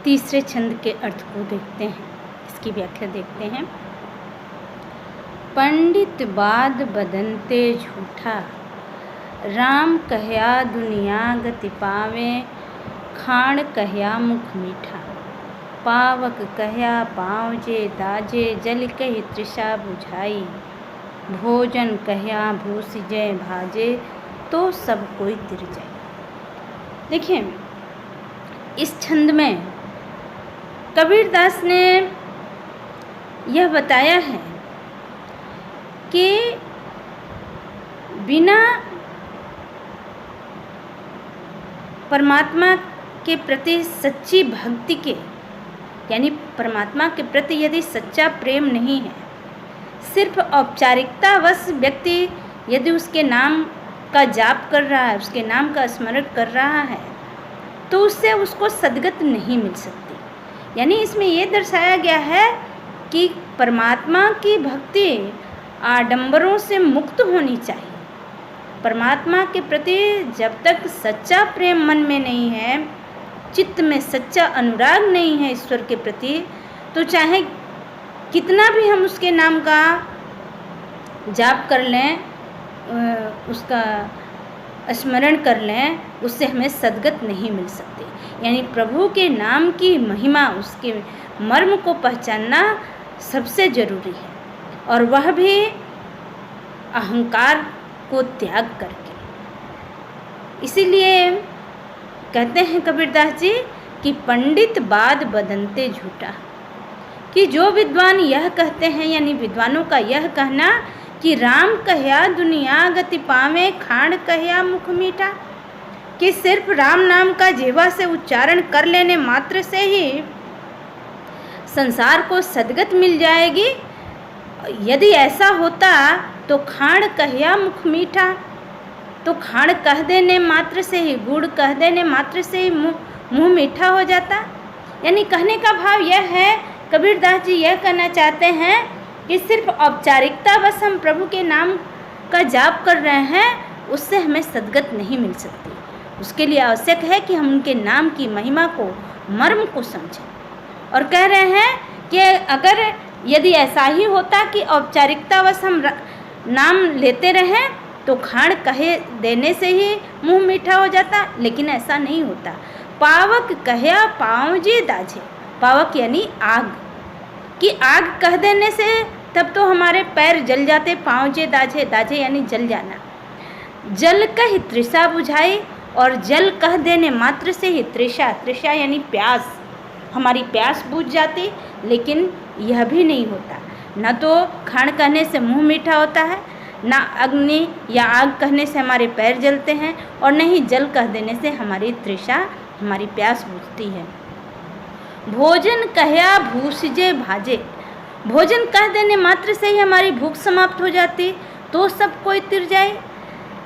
तीसरे छंद के अर्थ को देखते हैं, इसकी व्याख्या देखते हैं। पंडित बाद बदनते झूठा, राम कहया दुनिया गति पावे, खाण कहया मुख मीठा, पावक कहया पाँव जे दाजे, जल कही तृषा बुझाई, भोजन कहया भूस जय भाजे, तो सब कोई तिर जाए। देखिए, इस छंद में कबीरदास ने यह बताया है कि बिना परमात्मा के प्रति सच्ची भक्ति के, यानी परमात्मा के प्रति यदि सच्चा प्रेम नहीं है, सिर्फ औपचारिकतावश व्यक्ति यदि उसके नाम का जाप कर रहा है, उसके नाम का स्मरण कर रहा है, तो उससे उसको सद्गति नहीं मिल सकती। यानी इसमें ये दर्शाया गया है कि परमात्मा की भक्ति आडंबरों से मुक्त होनी चाहिए। परमात्मा के प्रति जब तक सच्चा प्रेम मन में नहीं है, चित्त में सच्चा अनुराग नहीं है ईश्वर के प्रति, तो चाहे कितना भी हम उसके नाम का जाप कर लें, उसका स्मरण कर लें, उससे हमें सद्गति नहीं मिल सकती। यानी प्रभु के नाम की महिमा, उसके मर्म को पहचानना सबसे ज़रूरी है, और वह भी अहंकार को त्याग करके। इसीलिए कहते हैं कबीरदास जी कि पंडित बाद बदनते झूठा, कि जो विद्वान यह कहते हैं, यानी विद्वानों का यह कहना कि राम कहया दुनिया गति पावे, खाण कहया मुख मीठा, कि सिर्फ राम नाम का जीवा से उच्चारण कर लेने मात्र से ही संसार को सद्गति मिल जाएगी। यदि ऐसा होता तो खाण कहया मुख मीठा, तो खाण कह देने मात्र से ही, गुड़ कह देने मात्र से ही मुँह मीठा हो जाता। यानी कहने का भाव यह है, कबीरदास जी यह कहना चाहते हैं कि सिर्फ औपचारिकता बस हम प्रभु के नाम का जाप कर रहे हैं, उससे हमें सद्गति नहीं मिल सकती। उसके लिए आवश्यक है कि हम उनके नाम की महिमा को, मर्म को समझें। और कह रहे हैं कि अगर यदि ऐसा ही होता कि औपचारिकतावश हम नाम लेते रहें तो खाण कहे देने से ही मुंह मीठा हो जाता, लेकिन ऐसा नहीं होता। पावक कहया पाँव जे दाझे, पावक यानी आग, कि आग कह देने से तब तो हमारे पैर जल जाते, पाँव जे दाझे, दाझे यानी जल जाना। जल कह तृषा बुझाई, और जल कह देने मात्र से ही तृषा, तृषा यानी प्यास, हमारी प्यास बुझ जाती। लेकिन यह भी नहीं होता, न तो खाण कहने से मुंह मीठा होता है, ना अग्नि या आग कहने से हमारे पैर जलते हैं, और न ही जल कह देने से हमारी तृषा, हमारी प्यास बुझती है। भोजन कहया भूसजे भाजे, भोजन कह देने मात्र से ही हमारी भूख समाप्त हो जाती, तो सब कोई तिर जाए।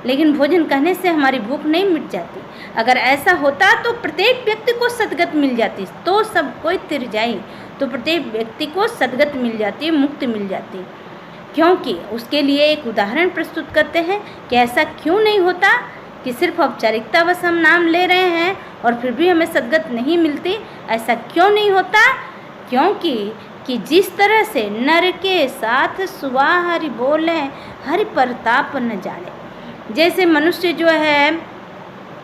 लेकिन भोजन कहने से हमारी भूख नहीं मिट जाती। अगर ऐसा होता तो प्रत्येक व्यक्ति को सद्गति मिल जाती, तो सब कोई तिर जाए, तो प्रत्येक व्यक्ति को सद्गति मिल जाती, मुक्ति मिल जाती। क्योंकि उसके लिए एक उदाहरण प्रस्तुत करते हैं कि ऐसा क्यों नहीं होता कि सिर्फ औपचारिकता बस हम नाम ले रहे हैं और फिर भी हमें सद्गति नहीं मिलती। ऐसा क्यों नहीं होता? क्योंकि कि जिस तरह से नर के साथ सुवा हरि बोले, हरि प्रताप न जाने। जैसे मनुष्य जो है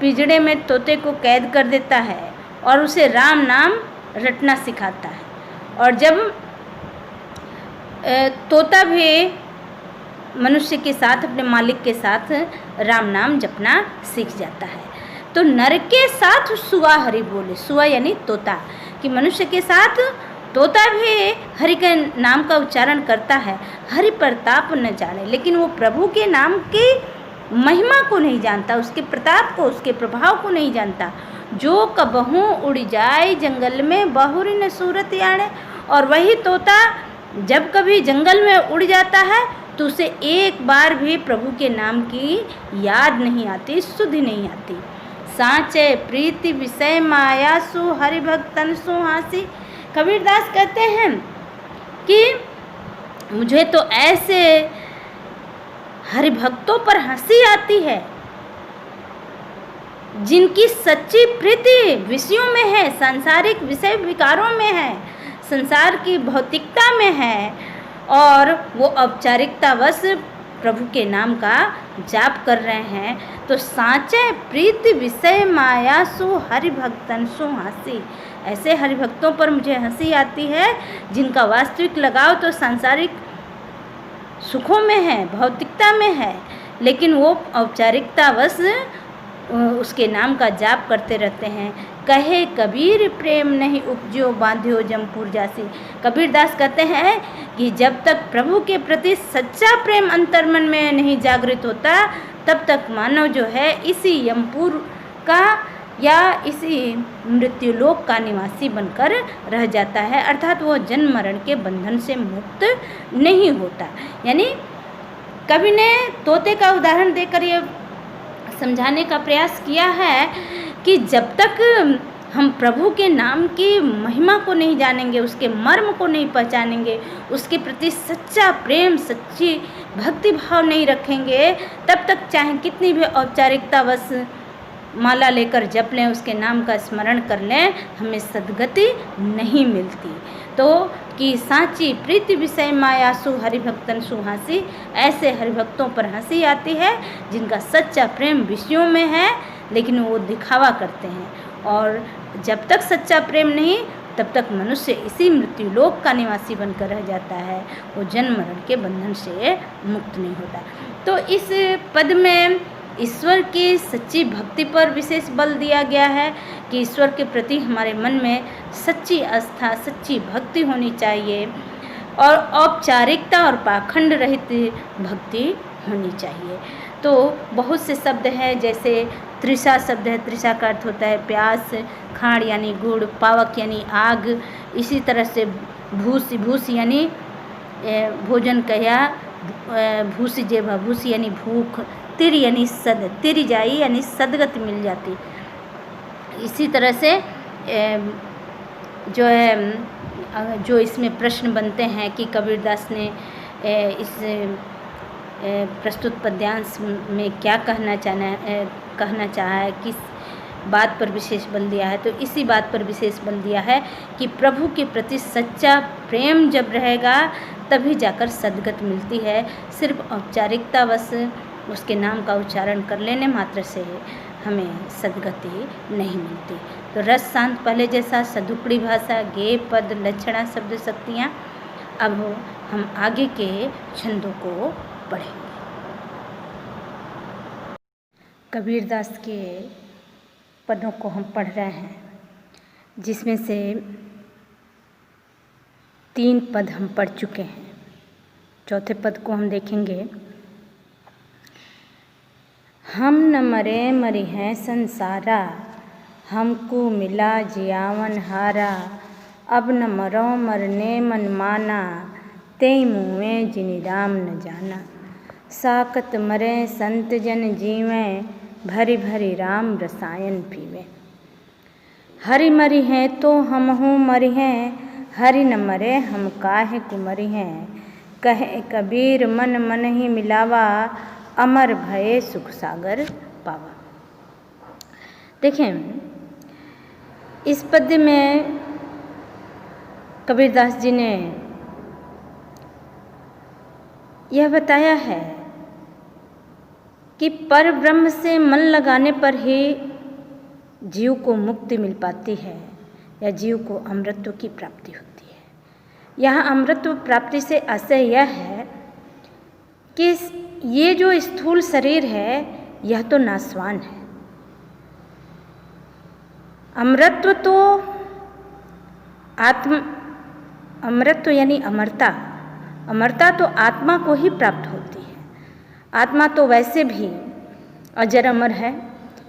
पिंजड़े में तोते को कैद कर देता है और उसे राम नाम रटना सिखाता है, और जब तोता भी मनुष्य के साथ, अपने मालिक के साथ राम नाम जपना सीख जाता है, तो नर के साथ सुआ हरि बोले, सुआ यानी तोता, कि मनुष्य के साथ तोता भी हरि के नाम का उच्चारण करता है, हरि प्रताप न जाने। लेकिन वो प्रभु के नाम की महिमा को नहीं जानता, उसके प्रताप को, उसके प्रभाव को नहीं जानता। जो कबहू उड़ जाए जंगल में, बहुरी न सूरत याने। और वही तोता जब कभी जंगल में उड़ जाता है तो उसे एक बार भी प्रभु के नाम की याद नहीं आती, सुधि नहीं आती। सांचे प्रीति विषय माया सु, हरि भक्तन सुहासी। कबीरदास कहते हैं कि मुझे तो ऐसे हरि भक्तों पर हंसी आती है जिनकी सच्ची प्रीति विषयों में है, सांसारिक विषय विकारों में है, संसार की भौतिकता में है, और वो औपचारिकतावश प्रभु के नाम का जाप कर रहे हैं, तो साँचे प्रीति विषय मायासु हरिभक्तन सु हंसी। ऐसे हरिभक्तों पर मुझे हंसी आती है जिनका वास्तविक लगाव तो सांसारिक सुखों में है, भौतिकता में है, लेकिन वो औपचारिकतावश उसके नाम का जाप करते रहते हैं। कहे कबीर प्रेम नहीं उपजो बांध्यो जमपुर जासी। कबीर दास कहते हैं कि जब तक प्रभु के प्रति सच्चा प्रेम अंतर्मन में नहीं जागृत होता, तब तक मानव जो है इसी यमपुर का या इसी मृत्युलोक का निवासी बनकर रह जाता है, अर्थात वो जन्म मरण के बंधन से मुक्त नहीं होता। यानी कवि ने तोते का उदाहरण देकर ये समझाने का प्रयास किया है कि जब तक हम प्रभु के नाम की महिमा को नहीं जानेंगे, उसके मर्म को नहीं पहचानेंगे, उसके प्रति सच्चा प्रेम, सच्ची भक्ति भाव नहीं रखेंगे, तब तक चाहे कितनी भी औपचारिकतावश माला लेकर जप लें, उसके नाम का स्मरण कर लें, हमें सद्गति नहीं मिलती। तो कि सांची प्रीति विषय मायासु हरिभक्तन सुहासी, ऐसे हरिभक्तों पर हंसी आती है जिनका सच्चा प्रेम विषयों में है, लेकिन वो दिखावा करते हैं। और जब तक सच्चा प्रेम नहीं, तब तक मनुष्य इसी मृत्युलोक का निवासी बनकर रह जाता है, वो जन्म मरण के बंधन से मुक्त नहीं होता। तो इस पद में ईश्वर की सच्ची भक्ति पर विशेष बल दिया गया है कि ईश्वर के प्रति हमारे मन में सच्ची आस्था, सच्ची भक्ति होनी चाहिए, और औपचारिकता और पाखंड रहित भक्ति होनी चाहिए। तो बहुत से शब्द हैं, जैसे तृषा शब्द है, तृषा का अर्थ होता है प्यास, खाड़ यानी गुड़, पावक यानी आग, इसी तरह से भूस, भूस यानी भोजन कया, भूसी जेब भूसी यानी भूख, तिर यानी सद, तिर जाई यानी सदगति मिल जाती। इसी तरह से जो है, जो इसमें प्रश्न बनते हैं कि कबीरदास ने इस प्रस्तुत पद्यांश में क्या कहना चाहा है, किस बात पर विशेष बल दिया है, तो इसी बात पर विशेष बल दिया है कि प्रभु के प्रति सच्चा प्रेम जब रहेगा तभी जाकर सद्गति मिलती है। सिर्फ औपचारिकतावश उसके नाम का उच्चारण कर लेने मात्र से हमें सद्गति नहीं मिलती। तो रस शांत पहले जैसा, सदुपड़ी भाषा, गेय पद, लक्षणा शब्द शक्तियाँ। अब हम आगे के छंदों को पढ़ेंगे। कबीरदास के पदों को हम पढ़ रहे हैं, जिसमें से 3 पद हम पढ़ चुके हैं। चौथे पद को हम देखेंगे। हम न मरे मरी हैं संसारा, हमको मिला जियावन हारा, अब न मरो मरने मन माना, तेई मुँह जिनि राम न जाना। साकत मरे संत जन जीवें, भरी भरी राम रसायन पीवें। हरि मरी हैं तो हमहु मरी हैं, हरि न मरे हम काहे कुमरी हैं। कहे कबीर मन मन ही मिलावा, अमर भये सुख सागर पावा। देखें, इस पद्य में कबीरदास जी ने यह बताया है कि पर ब्रह्म से मन लगाने पर ही जीव को मुक्ति मिल पाती है, या जीव को अमृतत्व की प्राप्ति होती है। यहाँ अमृतत्व प्राप्ति से आशय यह है कि ये जो स्थूल शरीर है यह तो नाशवान है। अमृतत्व तो अमृतत्व यानी अमरता, अमरता तो आत्मा को ही प्राप्त होती है। आत्मा तो वैसे भी अजर अमर है।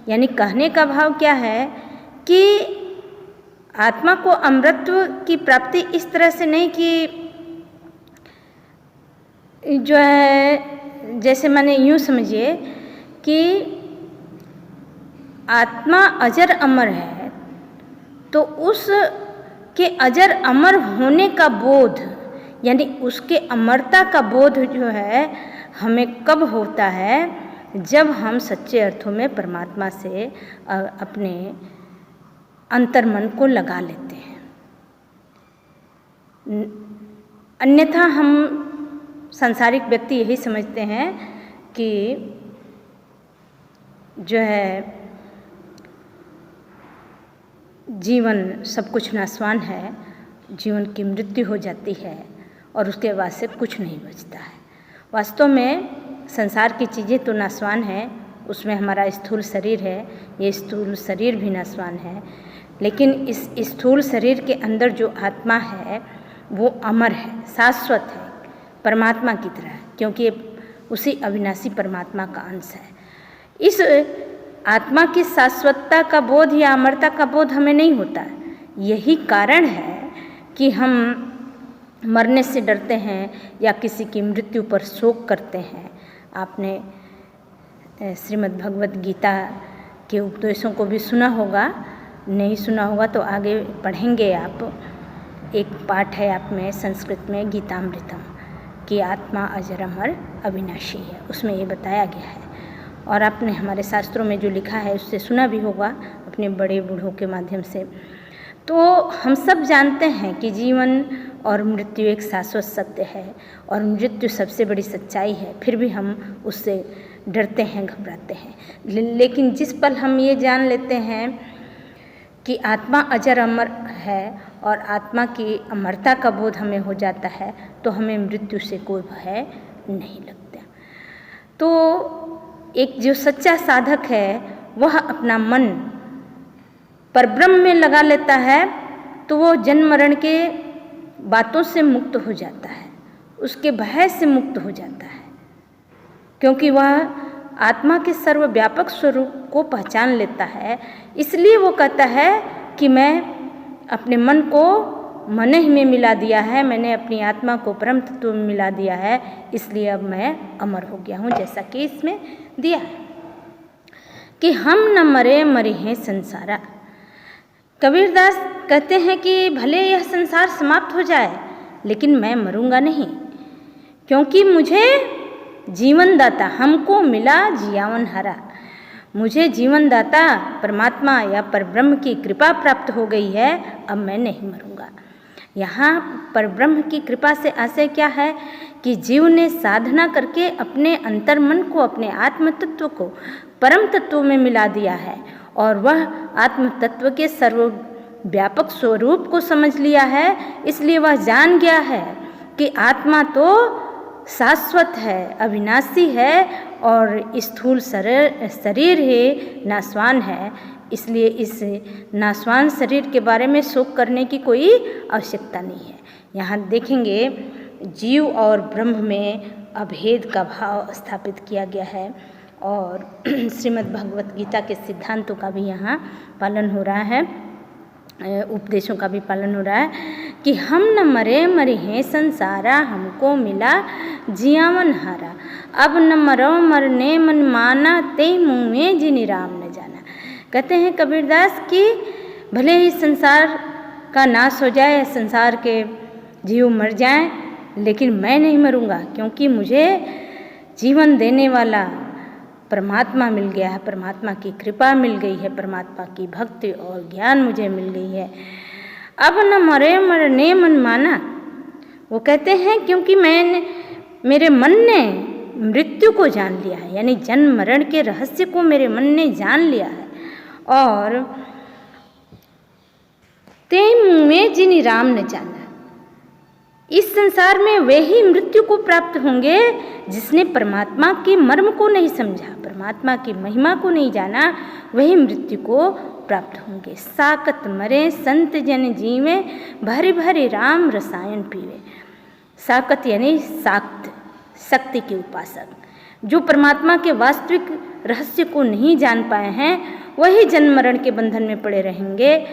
यानी कहने का भाव क्या है कि आत्मा को अमृतत्व की प्राप्ति इस तरह से नहीं कि जो है, जैसे मैंने यूँ समझिए कि आत्मा अजर अमर है, तो उस के अजर अमर होने का बोध, यानी उसके अमरता का बोध जो है हमें कब होता है जब हम सच्चे अर्थों में परमात्मा से अपने अंतर्मन को लगा लेते हैं। अन्यथा हम सांसारिक व्यक्ति यही समझते हैं कि जो है जीवन सब कुछ नाशवान है, जीवन की मृत्यु हो जाती है और उसके बाद से कुछ नहीं बचता है। वास्तव में संसार की चीज़ें तो नाशवान है, उसमें हमारा स्थूल शरीर है, ये स्थूल शरीर भी नाशवान है, लेकिन इस स्थूल शरीर के अंदर जो आत्मा है वो अमर है, शाश्वत है, परमात्मा की तरह, क्योंकि उसी अविनाशी परमात्मा का अंश है। इस आत्मा की शाश्वतता का बोध या अमरता का बोध हमें नहीं होता। यही कारण है कि हम मरने से डरते हैं या किसी की मृत्यु पर शोक करते हैं। आपने श्रीमद् भगवत गीता के उपदेशों को भी सुना होगा, नहीं सुना होगा तो आगे पढ़ेंगे आप। एक पाठ है आप में संस्कृत में गीतामृतम कि आत्मा अजर अमर अविनाशी है, उसमें ये बताया गया है। और आपने हमारे शास्त्रों में जो लिखा है उससे सुना भी होगा अपने बड़े बूढ़ों के माध्यम से। तो हम सब जानते हैं कि जीवन और मृत्यु एक शाश्वत सत्य है और मृत्यु सबसे बड़ी सच्चाई है, फिर भी हम उससे डरते हैं, घबराते हैं। लेकिन जिस पल हम ये जान लेते हैं कि आत्मा अजर अमर है और आत्मा की अमरता का बोध हमें हो जाता है, तो हमें मृत्यु से कोई भय नहीं लगता। तो एक जो सच्चा साधक है वह अपना मन परब्रह्म में लगा लेता है, तो वो जन्म मरण के बातों से मुक्त हो जाता है, उसके भय से मुक्त हो जाता है, क्योंकि वह आत्मा के सर्वव्यापक स्वरूप को पहचान लेता है। इसलिए वो कहता है कि मैं अपने मन को मन ही में मिला दिया है, मैंने अपनी आत्मा को परम तत्व में मिला दिया है, इसलिए अब मैं अमर हो गया हूँ। जैसा कि इसमें दिया है कि हम न मरे मरे हैं संसारा। कबीरदास कहते हैं कि भले यह संसार समाप्त हो जाए लेकिन मैं मरूंगा नहीं, क्योंकि मुझे जीवन दाता हमको मिला जियावन हरा। मुझे जीवन दाता परमात्मा या परब्रह्म की कृपा प्राप्त हो गई है, अब मैं नहीं मरूंगा। यहाँ परब्रह्म की कृपा से आशय क्या है कि जीव ने साधना करके अपने अंतर्मन को, अपने आत्म तत्व को परम तत्व में मिला दिया है और वह आत्म तत्व के सर्वव्यापक स्वरूप को समझ लिया है। इसलिए वह जान गया है कि आत्मा तो शाश्वत है, अविनाशी है और स्थूल शरीर ही नाशवान है। इसलिए इस नाशवान शरीर के बारे में शोक करने की कोई आवश्यकता नहीं है। यहाँ देखेंगे जीव और ब्रह्म में अभेद का भाव स्थापित किया गया है और श्रीमद् भगवत गीता के सिद्धांतों का भी यहाँ पालन हो रहा है, उपदेशों का भी पालन हो रहा है कि हम न मरे मरे हैं संसारा, हमको मिला जियावन हारा। अब न मरो मरने मन माना, ते मुँह में जिनि राम न जाना। कहते हैं कबीरदास कि भले ही संसार का नाश हो जाए, संसार के जीव मर जाएं, लेकिन मैं नहीं मरूंगा, क्योंकि मुझे जीवन देने वाला परमात्मा मिल गया है, परमात्मा की कृपा मिल गई है, परमात्मा की भक्ति और ज्ञान मुझे मिल गई है। अब न मरे मरने मन माना। वो कहते हैं क्योंकि मेरे मन ने मृत्यु को जान लिया है, यानी जन्म मरण के रहस्य को मेरे मन ने जान लिया है। और ते मुँह में जिनि राम न जाना। इस संसार में वे ही मृत्यु को प्राप्त होंगे जिसने परमात्मा के मर्म को नहीं समझा, परमात्मा की महिमा को नहीं जाना, वही मृत्यु को प्राप्त होंगे। साकत मरे संत जन जीवे, भरी भरी राम रसायन पीवे। साकत यानी साक्त, शक्ति के उपासक, जो परमात्मा के वास्तविक रहस्य को नहीं जान पाए हैं, वही जन्म मरण के बंधन में पड़े रहेंगे,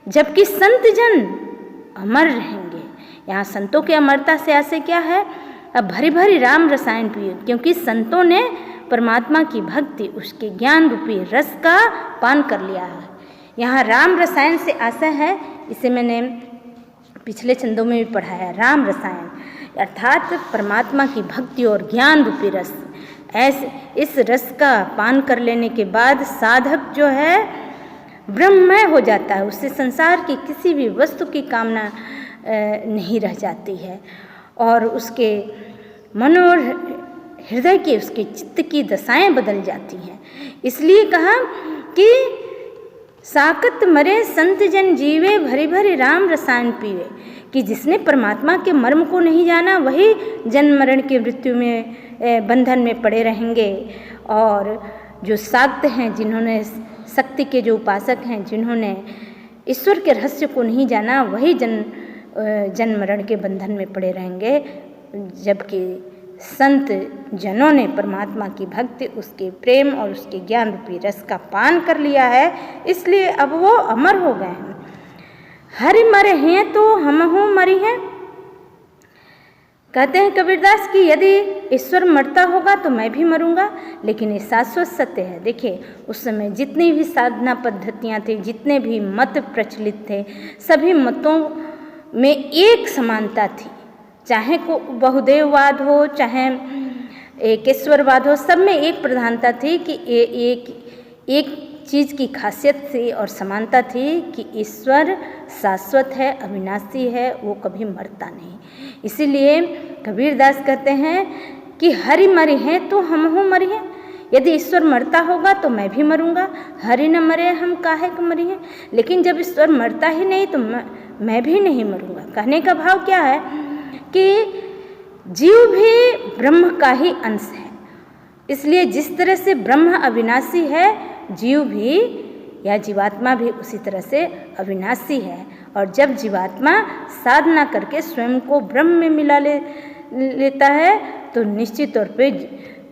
जबकि संत जन अमर रहेंगे। यहाँ संतों के अमरता से आशय क्या है? अब भरी भरी राम रसायन पिए, क्योंकि संतों ने परमात्मा की भक्ति, उसके ज्ञान रूपी रस का पान कर लिया है। यहाँ राम रसायन से आशय है, इसे मैंने पिछले चंदों में भी पढ़ाया, राम रसायन अर्थात परमात्मा की भक्ति और ज्ञान रूपी रस। ऐसे इस रस का पान कर लेने के बाद साधक जो है ब्रह्ममय हो जाता है, उससे संसार की किसी भी वस्तु की कामना नहीं रह जाती है और उसके मन और हृदय के, उसके चित्त की दशाएं बदल जाती हैं। इसलिए कहा कि साकत मरे संत जन जीवे, भरी भरी राम रसायन पीवे, कि जिसने परमात्मा के मर्म को नहीं जाना वही जन्म मरण की मृत्यु में बंधन में पड़े रहेंगे। और जो साक्त हैं, जिन्होंने शक्ति के जो उपासक हैं, जिन्होंने ईश्वर के रहस्य को नहीं जाना, वही जन्म मरण के बंधन में पड़े रहेंगे। जबकि संत जनों ने परमात्मा की भक्ति, उसके प्रेम और उसके ज्ञान रूपी रस का पान कर लिया है, इसलिए अब वो अमर हो गए हैं। हरि मरे हैं तो हमहु मरी हैं। कहते हैं कबीरदास कि यदि ईश्वर मरता होगा तो मैं भी मरूंगा, लेकिन ये शाश्वत सत्य है। देखिए, उस समय जितनी भी साधना पद्धतियाँ थी, जितने भी मत प्रचलित थे, सभी मतों में एक समानता थी। चाहे को बहुदेववाद हो, चाहे एकेश्वरवाद हो, सब में एक प्रधानता थी कि एक चीज़ की खासियत थी और समानता थी कि ईश्वर शाश्वत है, अविनाशी है, वो कभी मरता नहीं। इसीलिए कबीरदास कहते हैं कि हरि मरे हैं तो हमहु मरी हैं। यदि ईश्वर मरता होगा तो मैं भी मरूंगा, हरि न मरे हम काहे को मरी हैं। लेकिन जब ईश्वर मरता ही नहीं तो मैं भी नहीं मरूंगा। कहने का भाव क्या है कि जीव भी ब्रह्म का ही अंश है। इसलिए जिस तरह से ब्रह्म अविनाशी है, जीव भी या जीवात्मा भी उसी तरह से अविनाशी है। और जब जीवात्मा साधना करके स्वयं को ब्रह्म में मिला लेता है तो निश्चित तौर पे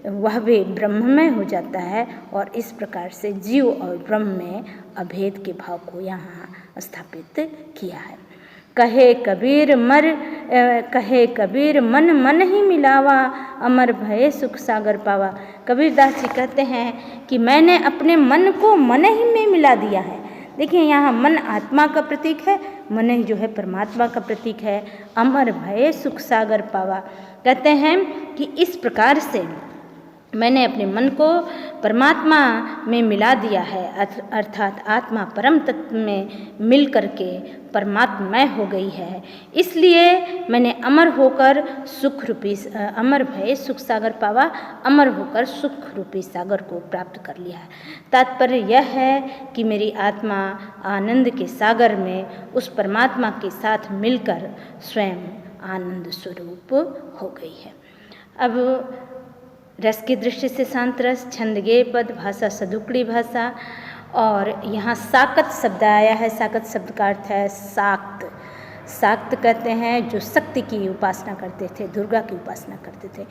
वह भी ब्रह्ममय हो जाता है। और इस प्रकार से जीव और ब्रह्म में अभेद के भाव को यहाँ स्थापित किया है। कहे कबीर मन ही मिलावा, अमर भये सुख सागर पावा। कबीरदास जी कहते हैं कि मैंने अपने मन को मन ही में मिला दिया है। देखिए, यहाँ मन आत्मा का प्रतीक है, मन ही जो है परमात्मा का प्रतीक है। अमर भये सुख सागर पावा, कहते हैं कि इस प्रकार से मैंने अपने मन को परमात्मा में मिला दिया है, अर्थात आत्मा परम तत्व में मिल करके परमात्मय हो गई है। इसलिए मैंने अमर होकर सुख रूपी, अमर भय सुख सागर पावा, अमर होकर सुख रूपी सागर को प्राप्त कर लिया है। तात्पर्य यह है कि मेरी आत्मा आनंद के सागर में उस परमात्मा के साथ मिलकर स्वयं आनंद स्वरूप हो गई है। अब रस की दृष्टि से शांत रस, छंद गेय पद, भाषा सदुकड़ी भाषा, और यहाँ साकत शब्द आया है। साकत शब्द का अर्थ है साक्त। साक्त कहते हैं जो शक्ति की उपासना करते थे, दुर्गा की उपासना करते थे।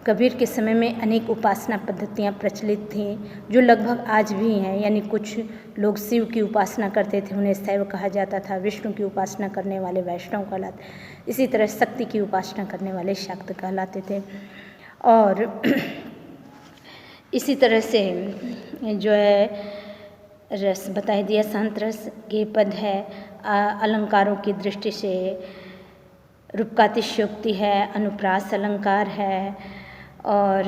कबीर के समय में अनेक उपासना पद्धतियाँ प्रचलित थीं जो लगभग आज भी हैं। यानी कुछ लोग शिव की उपासना करते थे, उन्हें शैव कहा जाता था। विष्णु की उपासना करने वाले वैष्णव कहलाते। इसी तरह शक्ति की उपासना करने वाले शाक्त कहलाते थे। और इसी तरह से जो है रस बता दिया, शांत रस। गेय पद है, अलंकारों की दृष्टि से रूपकातिशयोक्ति है, अनुप्रास अलंकार है और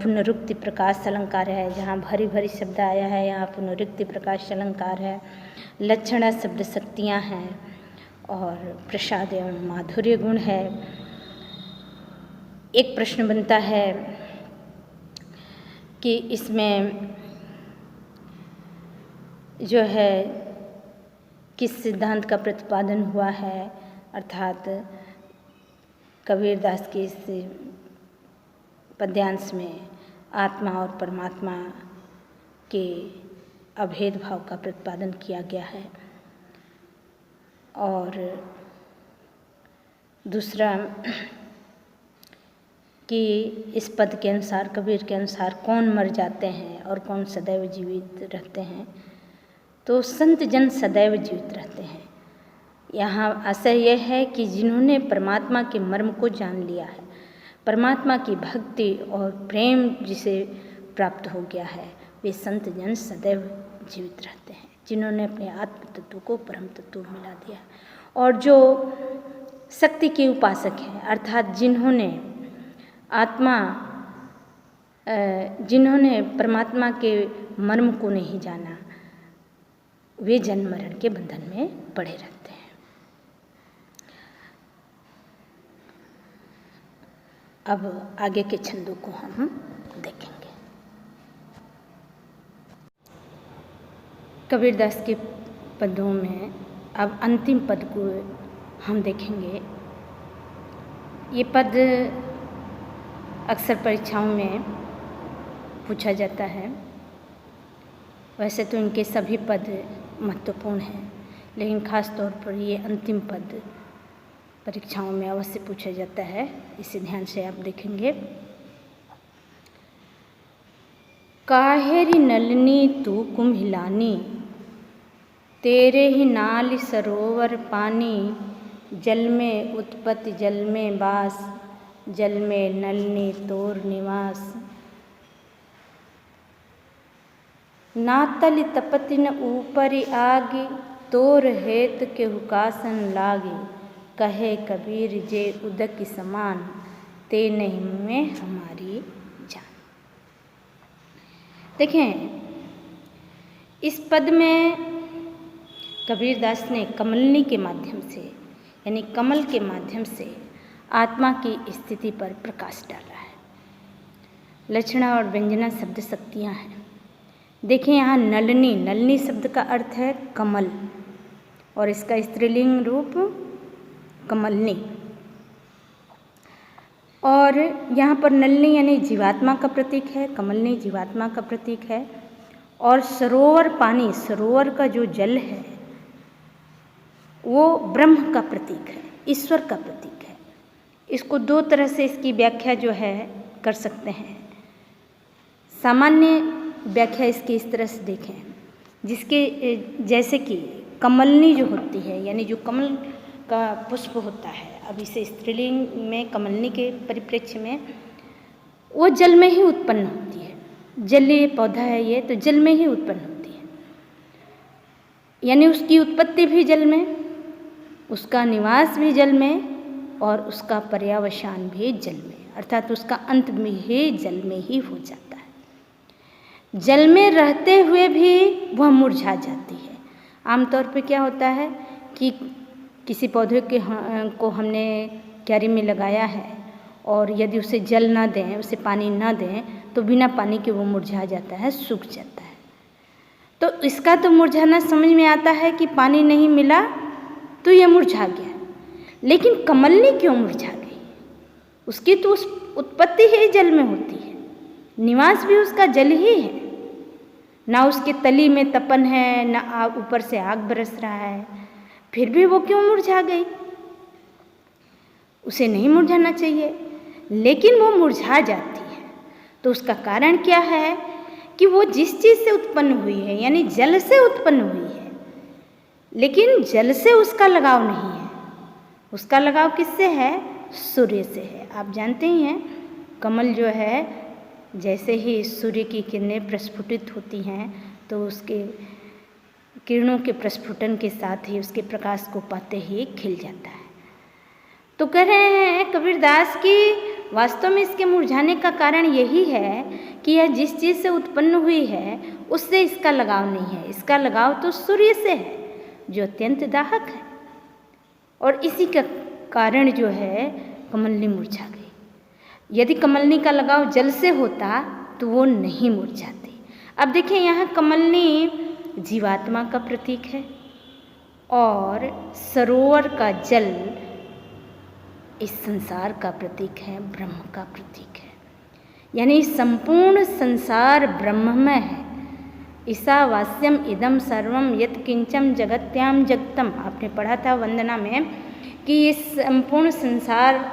पुनरुक्ति प्रकाश अलंकार है। जहाँ भरी भरी शब्द आया है यहाँ पुनरुक्ति प्रकाश अलंकार है। लक्षणा शब्द शक्तियाँ हैं और प्रसाद एवं माधुर्य गुण है। एक प्रश्न बनता है कि इसमें जो है किस सिद्धांत का प्रतिपादन हुआ है, अर्थात कबीरदास के इस पद्यांश में आत्मा और परमात्मा के अभेद भाव का प्रतिपादन किया गया है। और दूसरा कि इस पद के अनुसार, कबीर के अनुसार, कौन मर जाते हैं और कौन सदैव जीवित रहते हैं। तो संत जन सदैव जीवित रहते हैं। यहाँ आशय यह है कि जिन्होंने परमात्मा के मर्म को जान लिया है, परमात्मा की भक्ति और प्रेम जिसे प्राप्त हो गया है, वे संत जन सदैव जीवित रहते हैं, जिन्होंने अपने आत्म तत्व को परम तत्व मिला दिया। और जो शक्ति के उपासक हैं, अर्थात जिन्होंने आत्मा जिन्होंने परमात्मा के मर्म को नहीं जाना, वे जन्म मरण के बंधन में पड़े रहते हैं। अब आगे के छंदों को हम देखेंगे। कबीरदास के पदों में अब अंतिम पद को हम देखेंगे। ये पद अक्सर परीक्षाओं में पूछा जाता है। वैसे तो इनके सभी पद महत्वपूर्ण हैं, लेकिन ख़ास तौर पर ये अंतिम पद परीक्षाओं में अवश्य पूछा जाता है। इसे ध्यान से आप देखेंगे। काहेरी नलनी तू कुम्हिलानी, तेरे ही नाल सरोवर पानी, जल में उत्पत्ति जल में वास, जल में नलनी तोर निवास। ना तल तपति न ऊपरी आगे, तोर हेत के हुकासन लागे, कहे कबीर जे उदक समान, ते नहीं में हमारी जान। देखें, इस पद में कबीरदास ने कमलनी के माध्यम से, यानी कमल के माध्यम से आत्मा की स्थिति पर प्रकाश डाला है। लक्षणा और व्यंजना शब्द शक्तियाँ हैं। देखें यहाँ नलनी, नलनी शब्द का अर्थ है कमल और इसका स्त्रीलिंग रूप कमलनी। और यहाँ पर नलनी यानी जीवात्मा का प्रतीक है, कमलनी जीवात्मा का प्रतीक है। और सरोवर पानी, सरोवर का जो जल है वो ब्रह्म का प्रतीक है, ईश्वर का प्रतीक है। इसको दो तरह से इसकी व्याख्या जो है कर सकते हैं। सामान्य व्याख्या इसकी इस तरह से देखें, जिसके जैसे कि कमलनी जो होती है, यानी जो कमल का पुष्प होता है, अब इसे स्त्रीलिंग में कमलनी के परिप्रेक्ष्य में वो जल में ही उत्पन्न होती है। जलीय पौधा है ये, तो जल में ही उत्पन्न होती है, यानी उसकी उत्पत्ति भी जल में, उसका निवास भी जल में और उसका पर्यावसान भी जल में, अर्थात उसका अंत भी जल में ही हो जाता है। जल में रहते हुए भी वह मुरझा जाती है। आमतौर पे क्या होता है कि किसी पौधे को हमने क्यारी में लगाया है और यदि उसे जल ना दें, उसे पानी ना दें, तो बिना पानी के वो मुरझा जाता है, सूख जाता है। तो इसका तो मुरझाना समझ में आता है कि पानी नहीं मिला तो यह मुरझा गया, लेकिन कमलनी क्यों मुरझा गई? उसकी तो उस उत्पत्ति ही जल में होती है, निवास भी उसका जल ही है। ना उसके तली में तपन है, ना ऊपर से आग बरस रहा है, फिर भी वो क्यों मुरझा गई? उसे नहीं मुरझाना चाहिए, लेकिन वो मुरझा जाती है। तो उसका कारण क्या है कि वो जिस चीज़ से उत्पन्न हुई है, यानी जल से उत्पन्न हुई है, लेकिन जल से उसका लगाव नहीं है। उसका लगाव किससे है? सूर्य से है। आप जानते ही हैं, कमल जो है जैसे ही सूर्य की किरणें प्रस्फुटित होती हैं तो उसके किरणों के प्रस्फुटन के साथ ही उसके प्रकाश को पाते ही खिल जाता है। तो कह रहे हैं कबीरदास की वास्तव में इसके मुरझाने का कारण यही है कि यह जिस चीज़ से उत्पन्न हुई है उससे इसका लगाव नहीं है। इसका लगाव तो सूर्य से है जो अत्यंत दाहक है, और इसी का कारण जो है कमलनी मुरझा गई। यदि कमलनी का लगाव जल से होता तो वो नहीं मुरझाती। अब देखिए यहाँ कमलनी जीवात्मा का प्रतीक है और सरोवर का जल इस संसार का प्रतीक है, ब्रह्म का प्रतीक है। यानी संपूर्ण संसार ब्रह्ममय है। ईशावास्यम इदम सर्वम यत् किंचम जगत्याम जगतम, आपने पढ़ा था वंदना में कि ये संपूर्ण संसार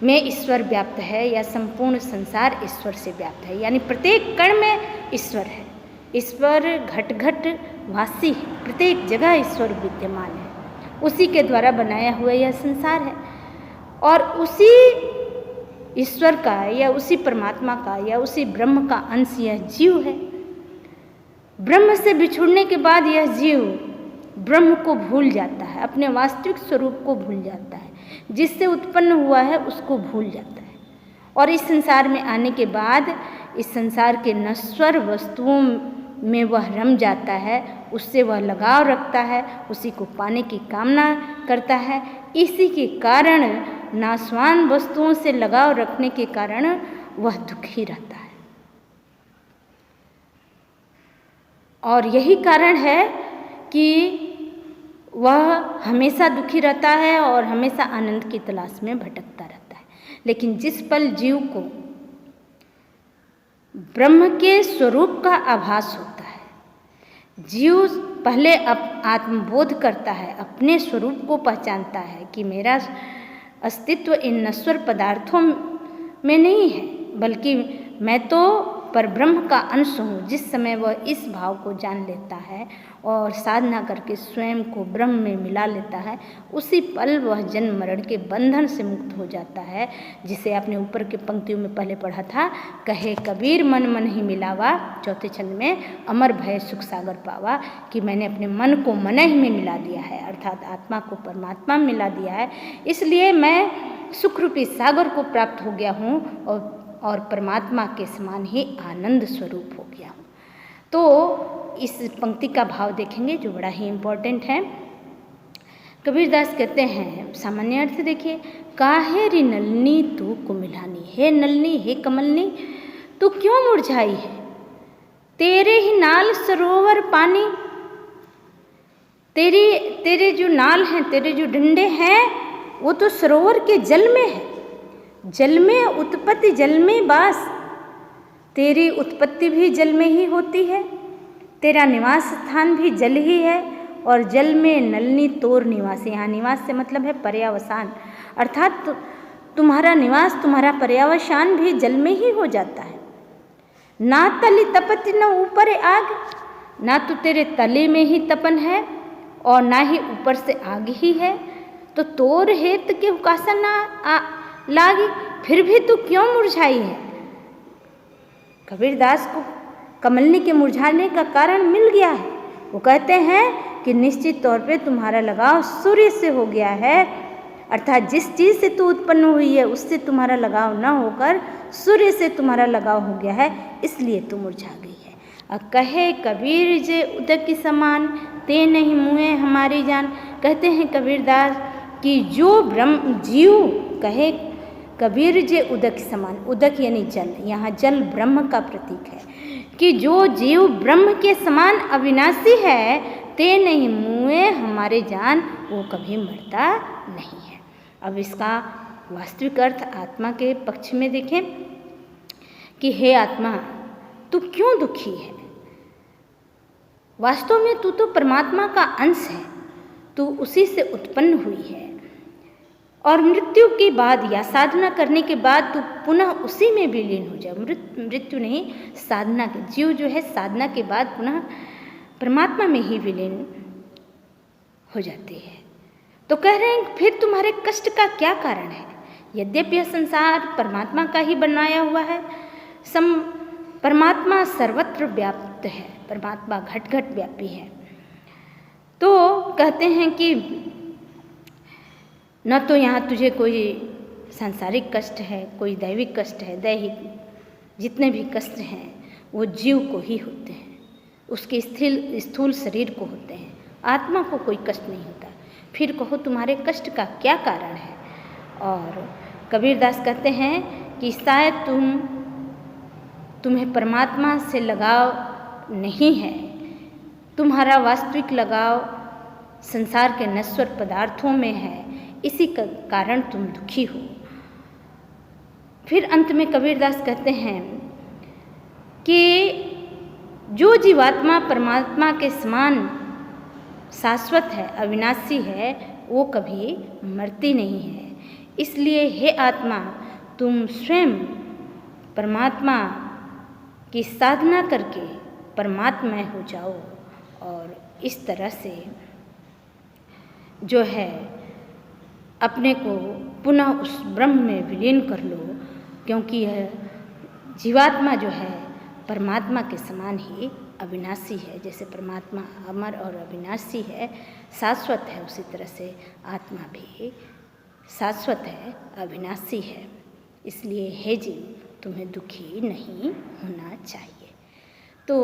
में ईश्वर व्याप्त है, या संपूर्ण संसार ईश्वर से व्याप्त है, यानी प्रत्येक कण में ईश्वर है। ईश्वर घट घट वासी है, प्रत्येक जगह ईश्वर विद्यमान है। उसी के द्वारा बनाया हुआ यह संसार है, और उसी ईश्वर का या उसी परमात्मा का या उसी ब्रह्म का अंश यह जीव है। ब्रह्म से बिछुड़ने के बाद यह जीव ब्रह्म को भूल जाता है, अपने वास्तविक स्वरूप को भूल जाता है, जिससे उत्पन्न हुआ है उसको भूल जाता है। और इस संसार में आने के बाद इस संसार के नश्वर वस्तुओं में वह रम जाता है, उससे वह लगाव रखता है, उसी को पाने की कामना करता है। इसी के कारण नाशवान वस्तुओं से लगाव रखने के कारण वह दुखी रहता है। और यही कारण है कि वह हमेशा दुखी रहता है और हमेशा आनंद की तलाश में भटकता रहता है। लेकिन जिस पल जीव को ब्रह्म के स्वरूप का आभास होता है, जीव पहले आत्मबोध करता है, अपने स्वरूप को पहचानता है कि मेरा अस्तित्व इन नश्वर पदार्थों में नहीं है, बल्कि मैं तो परब्रह्म का अंश हूँ। जिस समय वह इस भाव को जान लेता है और साधना करके स्वयं को ब्रह्म में मिला लेता है, उसी पल वह जन्म मरण के बंधन से मुक्त हो जाता है। जिसे आपने ऊपर के पंक्तियों में पहले पढ़ा था, कहे कबीर मन मन ही मिलावा, चौथे छंद में, अमर भय सुख सागर पावा, कि मैंने अपने मन को मन ही में मिला दिया है, अर्थात आत्मा को परमात्मा में मिला दिया है, इसलिए मैं सुख रूपी सागर को प्राप्त हो गया हूँ और परमात्मा के समान ही आनंद स्वरूप हो गया हूँ। तो इस पंक्ति का भाव देखेंगे जो बड़ा ही इम्पोर्टेंट है। कबीरदास कहते हैं, सामान्य अर्थ देखिए, काहे री नलनी तू कुमिलानी, हे नलनी, हे कमलनी, तू क्यों मुरझाई है, तेरे ही नाल सरोवर पानी, तेरे जो नाल हैं, तेरे जो डंडे हैं, वो तो सरोवर के जल में है, जल में उत्पत्ति, जल में वास, तेरी उत्पत्ति भी जल में ही होती है, तेरा निवास स्थान भी जल ही है, और जल में नलनी तोर निवास, यहाँ निवास से मतलब है पर्यावसान, अर्थात तुम्हारा निवास, तुम्हारा पर्यावसान भी जल में ही हो जाता है। ना तली तपति न ऊपर आग, ना तो तेरे तले में ही तपन है और ना ही ऊपर से आग ही है, तो तोर हेत के उकासा ना लागी, फिर भी तू क्यों मुरझाई है। कबीरदास को कमलनी के मुरझाने का कारण मिल गया है। वो कहते हैं कि निश्चित तौर पे तुम्हारा लगाव सूर्य से हो गया है, अर्थात जिस चीज़ से तू उत्पन्न हुई है उससे तुम्हारा लगाव न होकर सूर्य से तुम्हारा लगाव हो गया है, इसलिए तू मुरझा गई है। और कहे कबीर जे उदक की समान, ते नहीं मुए हमारी जान। कहते हैं कबीरदास कि जो ब्रह्म जीव, कहे कबीर जे उदक समान, उदक यानी जल, यहाँ जल ब्रह्म का प्रतीक है, कि जो जीव ब्रह्म के समान अविनाशी है, ते नहीं मुए हमारे जान, वो कभी मरता नहीं है। अब इसका वास्तविक अर्थ आत्मा के पक्ष में देखें कि हे आत्मा, तू क्यों दुखी है। वास्तव में तू तो परमात्मा का अंश है, तू उसी से उत्पन्न हुई है, और मृत्यु के बाद या साधना करने के बाद तू पुनः उसी में विलीन हो जाए। मृत्यु नहीं, साधना के, जीव जो है साधना के बाद पुनः परमात्मा में ही विलीन हो जाती है। तो कह रहे हैं फिर तुम्हारे कष्ट का क्या कारण है। यद्यपि यह संसार परमात्मा का ही बनाया हुआ है, परमात्मा सर्वत्र व्याप्त है, परमात्मा घट घट व्यापी है। तो कहते हैं कि न तो यहाँ तुझे कोई सांसारिक कष्ट है, कोई दैविक कष्ट है, दैहिक जितने भी कष्ट हैं वो जीव को ही होते हैं, उसके स्थूल शरीर को होते हैं, आत्मा को कोई कष्ट नहीं होता। फिर कहो तुम्हारे कष्ट का क्या कारण है। और कबीरदास कहते हैं कि शायद तुम्हें परमात्मा से लगाव नहीं है, तुम्हारा वास्तविक लगाव संसार के नश्वर पदार्थों में है, इसी का कारण तुम दुखी हो। फिर अंत में कबीरदास कहते हैं कि जो जीवात्मा परमात्मा के समान शाश्वत है, अविनाशी है, वो कभी मरती नहीं है। इसलिए हे आत्मा, तुम स्वयं परमात्मा की साधना करके परमात्मा हो जाओ, और इस तरह से जो है अपने को पुनः उस ब्रह्म में विलीन कर लो, क्योंकि यह जीवात्मा जो है परमात्मा के समान ही अविनाशी है। जैसे परमात्मा अमर और अविनाशी है, शाश्वत है, उसी तरह से आत्मा भी शाश्वत है, अविनाशी है। इसलिए हे जीव तुम्हें दुखी नहीं होना चाहिए। तो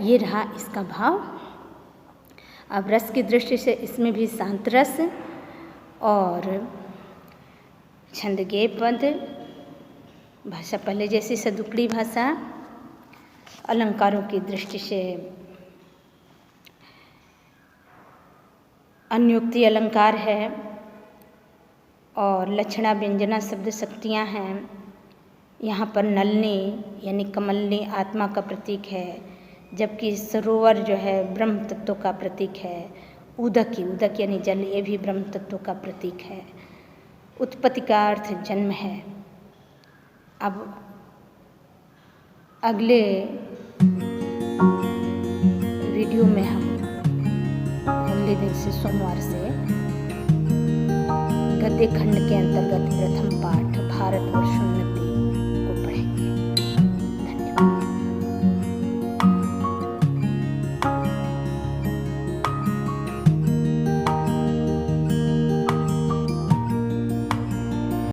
ये रहा इसका भाव। अब रस की दृष्टि से इसमें भी शांत रस और छंद गेय पद, भाषा पहले जैसी सदुकड़ी भाषा, अलंकारों की दृष्टि से अन्योक्ति अलंकार है और लक्षणा व्यंजना शब्द शक्तियाँ हैं। यहाँ पर नलनी यानी कमलनी आत्मा का प्रतीक है, जबकि सरोवर जो है ब्रह्म तत्व का प्रतीक है। उदक यानी जल, ये भी ब्रह्म तत्व का प्रतीक है। उत्पत्ति का अर्थ जन्म है। अब अगले वीडियो में हम अगले दिन से सोमवार से गद्य खंड के अंतर्गत प्रथम पाठ भारतवर्ष उन्नति